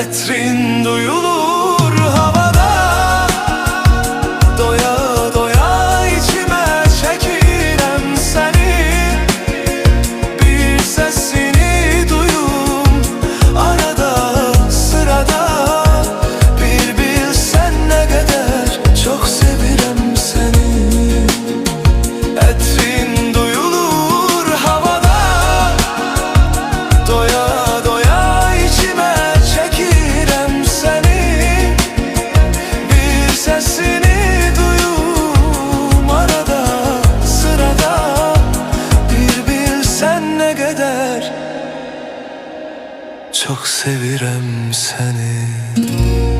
Etrin duyulur havada, doya doya içime çekirem seni. Bir sesini duyum arada sırada. Bir bilsen ne kadar çok sevirem seni. Etrin duyulur havada, doya doya içime çekirem seni. Bir sesini duyum arada sırada. Bir bilsen ne kadar çok sevirem seni.